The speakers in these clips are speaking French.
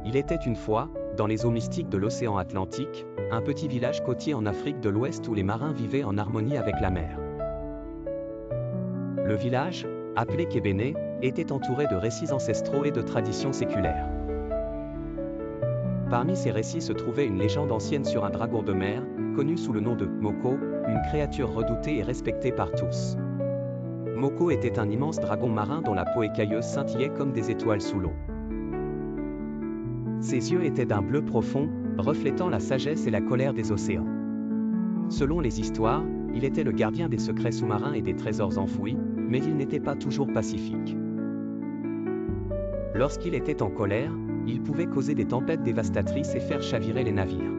Il était une fois, dans les eaux mystiques de l'océan Atlantique, un petit village côtier en Afrique de l'Ouest où les marins vivaient en harmonie avec la mer. Le village, appelé Kébéné, était entouré de récits ancestraux et de traditions séculaires. Parmi ces récits se trouvait une légende ancienne sur un dragon de mer, connu sous le nom de Moko, une créature redoutée et respectée par tous. Moko était un immense dragon marin dont la peau écailleuse scintillait comme des étoiles sous l'eau. Ses yeux étaient d'un bleu profond, reflétant la sagesse et la colère des océans. Selon les histoires, il était le gardien des secrets sous-marins et des trésors enfouis, mais il n'était pas toujours pacifique. Lorsqu'il était en colère, il pouvait causer des tempêtes dévastatrices et faire chavirer les navires.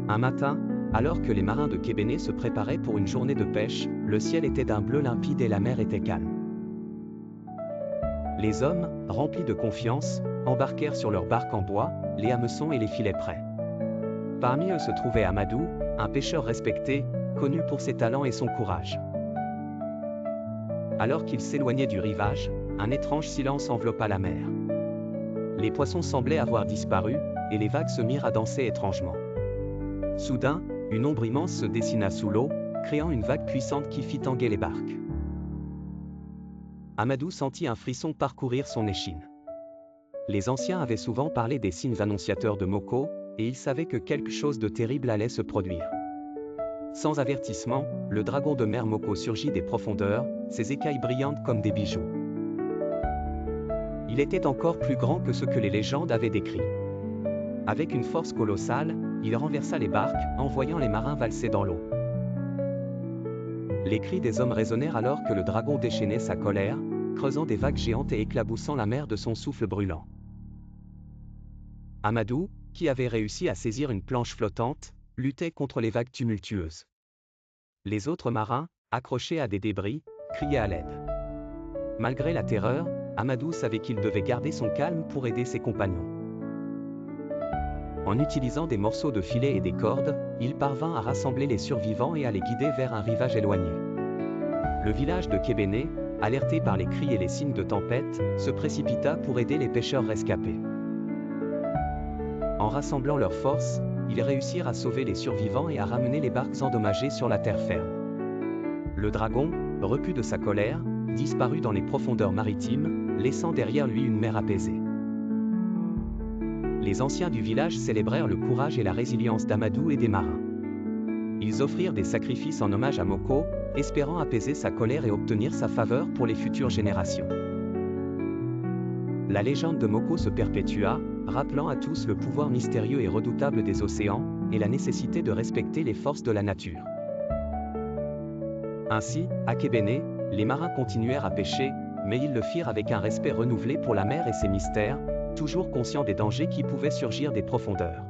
Un matin, alors que les marins de Kébéné se préparaient pour une journée de pêche, le ciel était d'un bleu limpide et la mer était calme. Les hommes, remplis de confiance, embarquèrent sur leurs barques en bois, les hameçons et les filets prêts. Parmi eux se trouvait Amadou, un pêcheur respecté, connu pour ses talents et son courage. Alors qu'ils s'éloignaient du rivage, un étrange silence enveloppa la mer. Les poissons semblaient avoir disparu, et les vagues se mirent à danser étrangement. Soudain, une ombre immense se dessina sous l'eau, créant une vague puissante qui fit tanguer les barques. Amadou sentit un frisson parcourir son échine. Les anciens avaient souvent parlé des signes annonciateurs de Moko, et il savait que quelque chose de terrible allait se produire. Sans avertissement, le dragon de mer Moko surgit des profondeurs, ses écailles brillantes comme des bijoux. Il était encore plus grand que ce que les légendes avaient décrit. Avec une force colossale, il renversa les barques, envoyant les marins valser dans l'eau. Les cris des hommes résonnèrent alors que le dragon déchaînait sa colère, creusant des vagues géantes et éclaboussant la mer de son souffle brûlant. Amadou, qui avait réussi à saisir une planche flottante, luttait contre les vagues tumultueuses. Les autres marins, accrochés à des débris, criaient à l'aide. Malgré la terreur, Amadou savait qu'il devait garder son calme pour aider ses compagnons. En utilisant des morceaux de filet et des cordes, il parvint à rassembler les survivants et à les guider vers un rivage éloigné. Le village de Kébéné, alerté par les cris et les signes de tempête, se précipita pour aider les pêcheurs rescapés. En rassemblant leurs forces, ils réussirent à sauver les survivants et à ramener les barques endommagées sur la terre ferme. Le dragon, repu de sa colère, disparut dans les profondeurs maritimes, laissant derrière lui une mer apaisée. Les anciens du village célébrèrent le courage et la résilience d'Amadou et des marins. Ils offrirent des sacrifices en hommage à Moko, espérant apaiser sa colère et obtenir sa faveur pour les futures générations. La légende de Moko se perpétua, rappelant à tous le pouvoir mystérieux et redoutable des océans, et la nécessité de respecter les forces de la nature. Ainsi, à Kébéné, les marins continuèrent à pêcher, mais ils le firent avec un respect renouvelé pour la mer et ses mystères, toujours conscients des dangers qui pouvaient surgir des profondeurs.